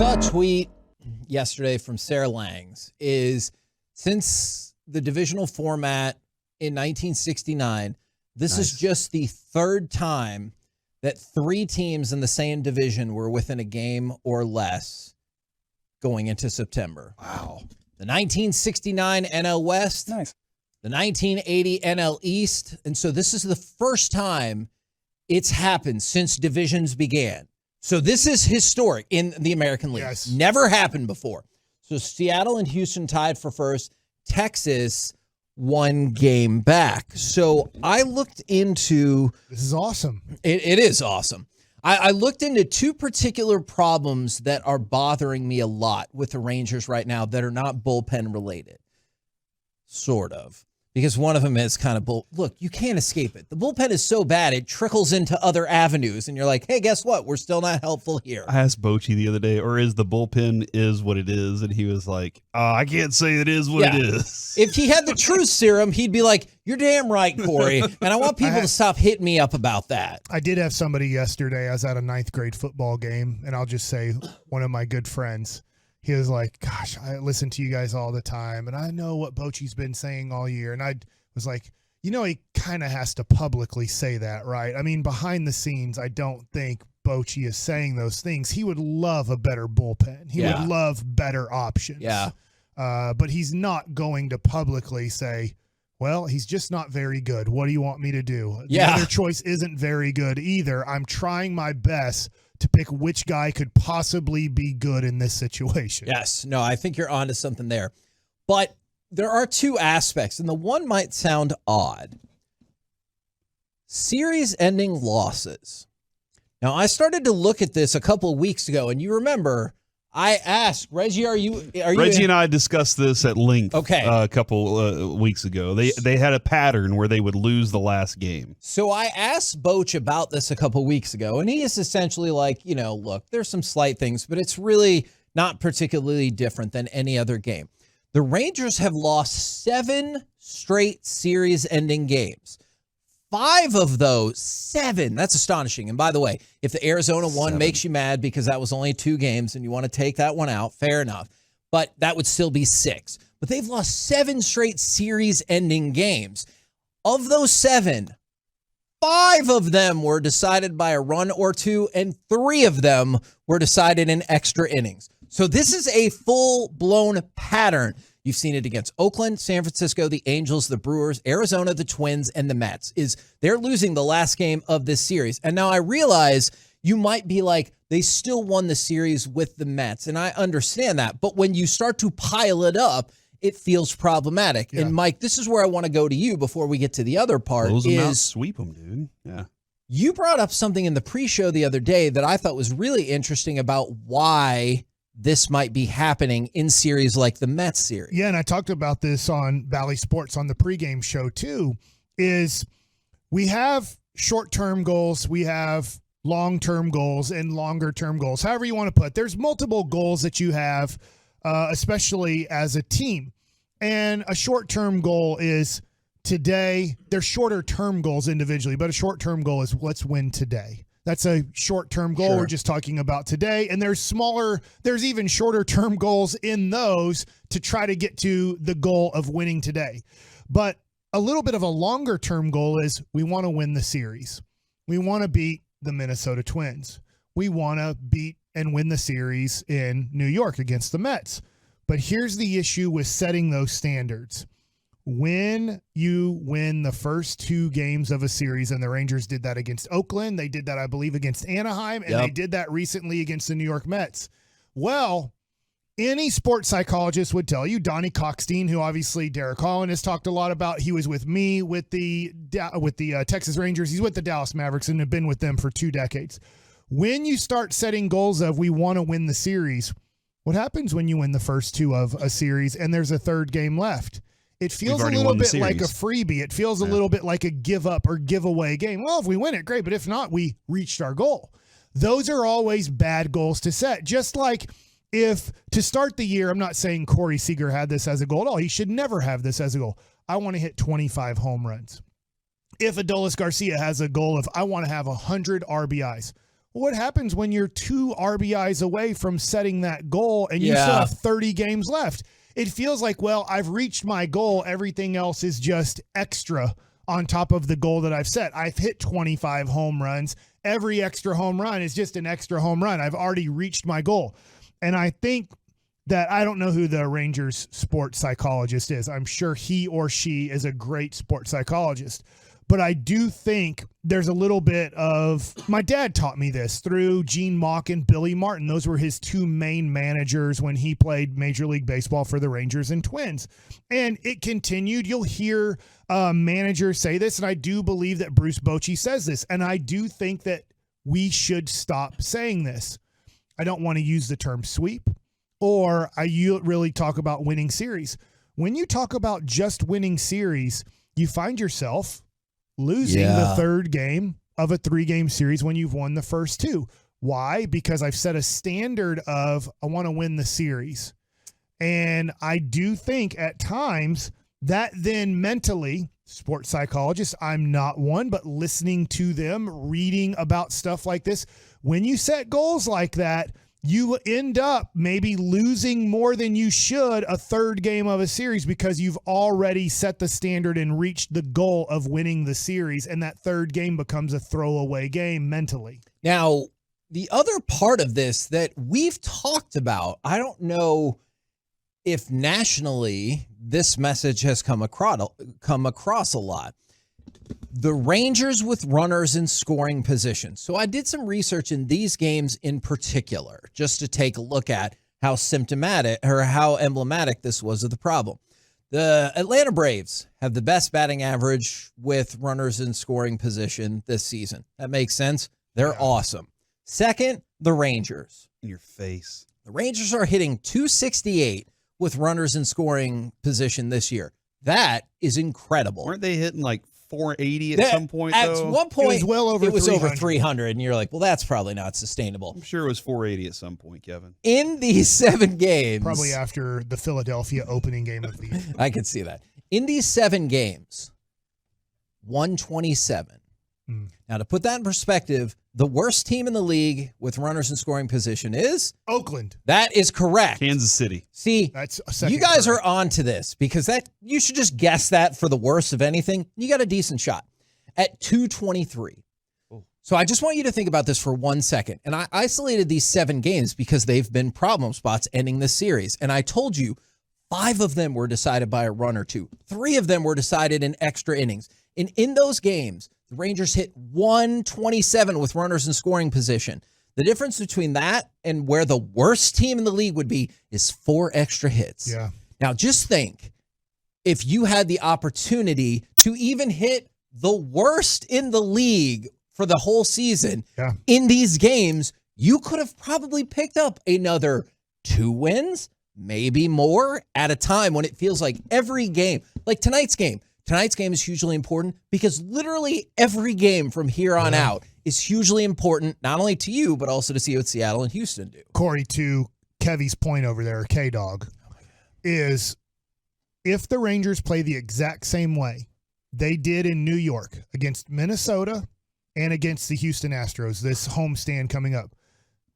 saw a tweet yesterday from Sarah Langs since the divisional format in 1969, this is just the third time that three teams in the same division were within a game or less going into September. Wow. The 1969 NL West. Nice. The 1980 NL East. And so this is the first time it's happened since divisions began. So this is historic in the American League. Yes. Never happened before. So Seattle and Houston tied for first. Texas one game back. So I looked into... This is awesome. It is awesome. I looked into two particular problems that are bothering me a lot with the Rangers right now that are not bullpen related. Sort of. Because one of them is kind of look, you can't escape it. The bullpen is so bad, it trickles into other avenues. And you're like, hey, guess what? We're still not helpful here. I asked Bochy the other day, or is the bullpen is what it is? And he was like, I can't say it is what it is. If he had the truth serum, he'd be like, you're damn right, Corey. And I want people to stop hitting me up about that. I did have somebody yesterday. I was at a 9th grade football game, and I'll just say one of my good friends. He was like, gosh, I listen to you guys all the time, and I know what Bochy's been saying all year. And I was like, he kind of has to publicly say that, right? I mean, behind the scenes, I don't think Bochy is saying those things. He would love a better bullpen. He would love better options. Yeah. But he's not going to publicly say, well, he's just not very good. What do you want me to do? The other choice isn't very good either. I'm trying my best to pick which guy could possibly be good in this situation. Yes. No, I think you're onto something there. But there are two aspects, and the one might sound odd. Series-ending losses. Now, I started to look at this a couple of weeks ago, and you remember I asked, Reggie, are you Reggie and I discussed this at length a couple weeks ago. They had a pattern where they would lose the last game. So I asked Boch about this a couple weeks ago, and he is essentially like, look, there's some slight things, but it's really not particularly different than any other game. The Rangers have lost 7 straight series-ending games. 5 of those, 7. That's astonishing. And by the way, if the Arizona one makes you mad because that was only 2 games and you want to take that one out, fair enough. But that would still be 6. But they've lost 7 straight series-ending games. Of those 7, 5 of them were decided by a run or 2, and 3 of them were decided in extra innings. So this is a full-blown pattern. You've seen it against Oakland, San Francisco, the Angels, the Brewers, Arizona, the Twins, and the Mets. They're losing the last game of this series. And now I realize you might be like, they still won the series with the Mets. And I understand that. But when you start to pile it up, it feels problematic. Yeah. And Mike, this is where I want to go to you before we get to the other part. Close them out, sweep them, dude. Yeah. You brought up something in the pre-show the other day that I thought was really interesting about why this might be happening in series like the Mets series. Yeah, and I talked about this on Bally Sports on the pregame show too, is we have short-term goals, we have long-term goals, and longer-term goals. However you want to put it. There's multiple goals that you have, especially as a team. And a short-term goal is today. There's shorter-term goals individually, but a short-term goal is let's win today. That's a short-term goal. Sure. We're just talking about today. And there's even shorter-term goals in those to try to get to the goal of winning today. But a little bit of a longer-term goal is we want to win the series. We want to beat the Minnesota Twins. We want to beat and win the series in New York against the Mets. But here's the issue with setting those standards. When you win the first 2 games of a series, and the Rangers did that against Oakland, they did that, I believe, against Anaheim, and they did that recently against the New York Mets. Well, any sports psychologist would tell you, Donnie Cockstein, who obviously Derek Holland has talked a lot about, he was with me with the Texas Rangers. He's with the Dallas Mavericks and have been with them for 2 decades. When you start setting goals of we want to win the series, what happens when you win the first 2 of a series and there's a 3rd game left? It feels a little bit like a freebie. It feels a little bit like a give up or giveaway game. Well, if we win it, great. But if not, we reached our goal. Those are always bad goals to set. Just like if to start the year, I'm not saying Corey Seager had this as a goal at all. He should never have this as a goal. I want to hit 25 home runs. If Adolis Garcia has a goal of I want to have 100 RBIs. What happens when you're 2 RBIs away from setting that goal and you still have 30 games left? It feels like, well, I've reached my goal. Everything else is just extra on top of the goal that I've set. I've hit 25 home runs. Every extra home run is just an extra home run. I've already reached my goal. And I think that I don't know who the Rangers sports psychologist is. I'm sure he or she is a great sports psychologist. But I do think there's a little bit of, my dad taught me this through Gene Mauch and Billy Martin. Those were his 2 main managers when he played Major League Baseball for the Rangers and Twins. And it continued. You'll hear managers say this, and I do believe that Bruce Bochy says this. And I do think that we should stop saying this. I don't want to use the term sweep, or you really talk about winning series. When you talk about just winning series, you find yourself losing the 3rd game of a 3-game series when you've won the first 2. Why? Because I've set a standard of I want to win the series. And I do think at times that then mentally, sports psychologists, I'm not one, but listening to them, reading about stuff like this, when you set goals like that, you end up maybe losing more than you should a 3rd game of a series because you've already set the standard and reached the goal of winning the series, and that 3rd game becomes a throwaway game mentally. Now, the other part of this that we've talked about, I don't know if nationally this message has come across a lot. The Rangers with runners in scoring position. So I did some research in these games in particular, just to take a look at how symptomatic or how emblematic this was of the problem. The Atlanta Braves have the best batting average with runners in scoring position this season. That makes sense. They're awesome. Second, the Rangers. In your face. The Rangers are hitting .268 with runners in scoring position this year. That is incredible. Weren't they hitting like 480 at some point, at though? At one point, it was well over over 300, and you're like, well, that's probably not sustainable. I'm sure it was 480 at some point, Kevin. In these 7 games. Probably after the Philadelphia opening game of the year. I could see that. In these 7 games, 127. Now, to put that in perspective, the worst team in the league with runners in scoring position is? Oakland. That is correct. Kansas City. See, that's you guys are on to this because that you should just guess that for the worst of anything. You got a decent shot at 223. So I just want you to think about this for 1 second. And I isolated these 7 games because they've been problem spots ending this series. And I told you 5 of them were decided by a run or 2. 3 of them were decided in extra innings. And in those games, the Rangers hit 127 with runners in scoring position. The difference between that and where the worst team in the league would be is 4 extra hits. Yeah. Now, just think, if you had the opportunity to even hit the worst in the league for the whole season in these games, you could have probably picked up another 2 wins, maybe more, at a time when it feels like every game, like tonight's game is hugely important because literally every game from here on out is hugely important, not only to you, but also to see what Seattle and Houston do. Corey, to Kevy's point over there, K-Dog, is if the Rangers play the exact same way they did in New York against Minnesota and against the Houston Astros, this homestand coming up,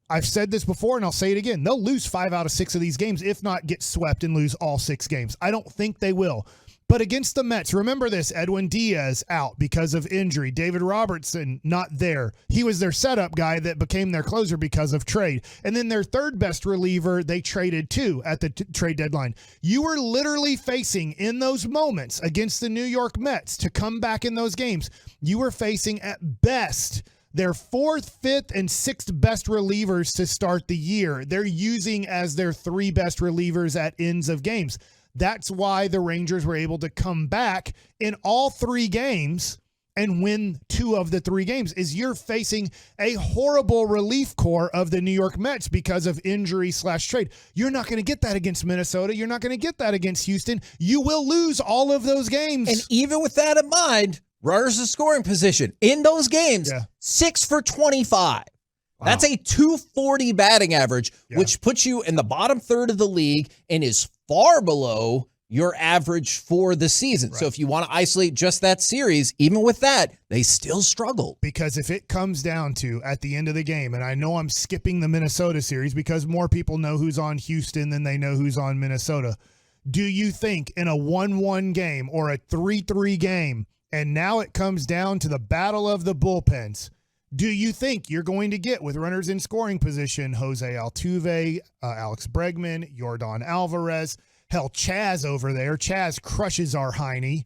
I've said this before and I'll say it again. They'll lose 5 out of 6 of these games, if not get swept and lose all 6 games. I don't think they will. But against the Mets, remember this, Edwin Diaz out because of injury. David Robertson not there. He was their setup guy that became their closer because of trade. And then their 3rd best reliever, they traded too at the trade deadline. You were literally facing in those moments against the New York Mets to come back in those games. You were facing at best their 4th, 5th, and 6th best relievers to start the year. They're using as their 3 best relievers at ends of games. That's why the Rangers were able to come back in all 3 games and win 2 of the 3 games. Is you're facing a horrible relief corps of the New York Mets because of injury/trade. You're not going to get that against Minnesota. You're not going to get that against Houston. You will lose all of those games. And even with that in mind, runners in scoring position in those games, 6 for 25. Wow. That's a 240 batting average, which puts you in the bottom third of the league and is far below your average for the season. Right. So if you want to isolate just that series, even with that, they still struggled. Because if it comes down to at the end of the game, and I know I'm skipping the Minnesota series because more people know who's on Houston than they know who's on Minnesota. Do you think in a 1-1 game or a 3-3 game, and now it comes down to the battle of the bullpens, do you think you're going to get, with runners in scoring position, Jose Altuve, Alex Bregman, Yordan Alvarez, hell, Chaz over there. Chaz crushes our Heine.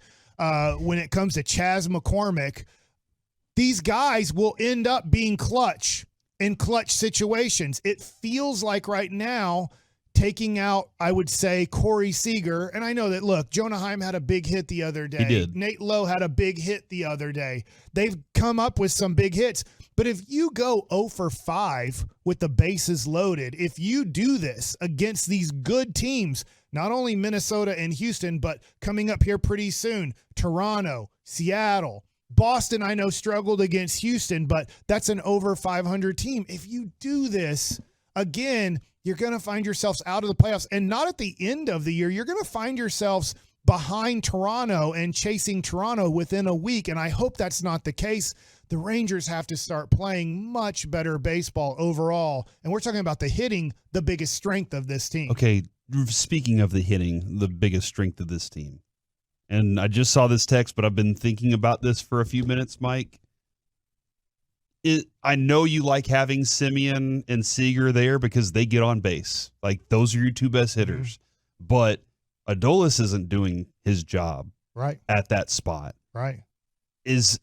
When it comes to Chaz McCormick, these guys will end up being clutch in clutch situations. It feels like right now, taking out, I would say, Corey Seager. And I know that, look, Jonah Heim had a big hit the other day. He did. Nate Lowe had a big hit the other day. They've come up with some big hits. But if you go 0 for 5 with the bases loaded, if you do this against these good teams, not only Minnesota and Houston, but coming up here pretty soon, Toronto, Seattle, Boston, I know struggled against Houston, but that's an over 500 team. If you do this, again, you're going to find yourselves out of the playoffs, and not at the end of the year. You're going to find yourselves behind Toronto and chasing Toronto within a week, and I hope that's not the case. The Rangers have to start playing much better baseball overall, and we're talking about the hitting, the biggest strength of this team. Okay, speaking of the hitting, the biggest strength of this team, and I just saw this text, but I've been thinking about this for a few minutes, Mike. I know you like having Simeon and Seager there because they get on base. Like, those are your two best hitters. Mm-hmm. But Adolis isn't doing his job right at that spot. Right.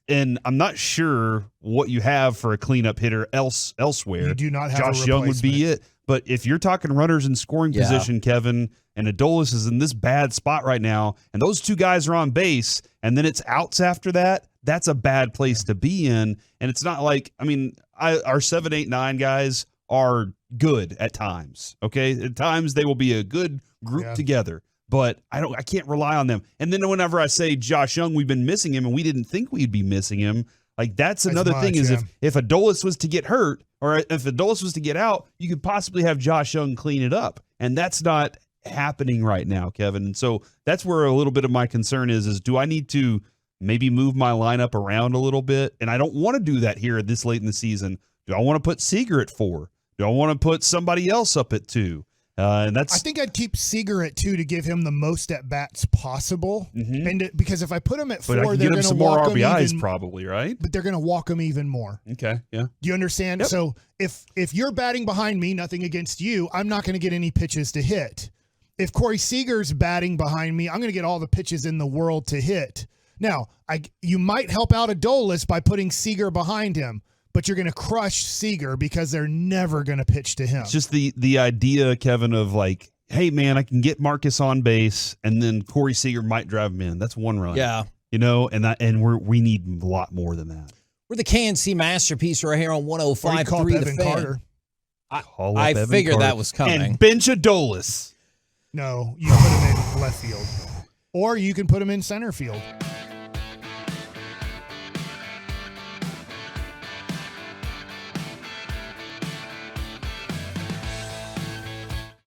And I'm not sure what you have for a cleanup hitter elsewhere. You do not have Josh a Young would be it. But if you're talking runners in scoring position, Kevin, and Adolis is in this bad spot right now, and those two guys are on base, and then it's outs after that, that's a bad place to be in. And it's not like, I mean, our 7, 8, 9 guys are good at times. Okay. At times they will be a good group together, but I can't rely on them. And then whenever I say Josh Young, we've been missing him and we didn't think we'd be missing him. Like, that's another thing is if Adolis was to get hurt or if Adolis was to get out, you could possibly have Josh Young clean it up. And that's not happening right now, Kevin. And so that's where a little bit of my concern is do I need to maybe move my lineup around a little bit? And I don't want to do that here this late in the season. Do I want to put Seager at 4? Do I want to put somebody else up at 2? And that's. I think I'd keep Seager at 2 to give him the most at bats possible, and because if I put him at 4, they're going to some more RBIs, probably, right? But they're going to walk him even more. Okay, yeah. Do you understand? Yep. So if you're batting behind me, nothing against you, I'm not going to get any pitches to hit. If Corey Seager's batting behind me, I'm going to get all the pitches in the world to hit. Now, you might help out Adolis by putting Seager behind him, but you're going to crush Seager because they're never going to pitch to him. It's just the idea, Kevin, of like, hey, man, I can get Marcus on base, and then Corey Seager might drive him in. That's one run. Yeah. You know, and we need a lot more than that. We're the KNC Masterpiece right here on 105.3 The Fan. Carter. I figured Carter that was coming. And bench Adolis. No, you put him in left field. Or you can put him in center field.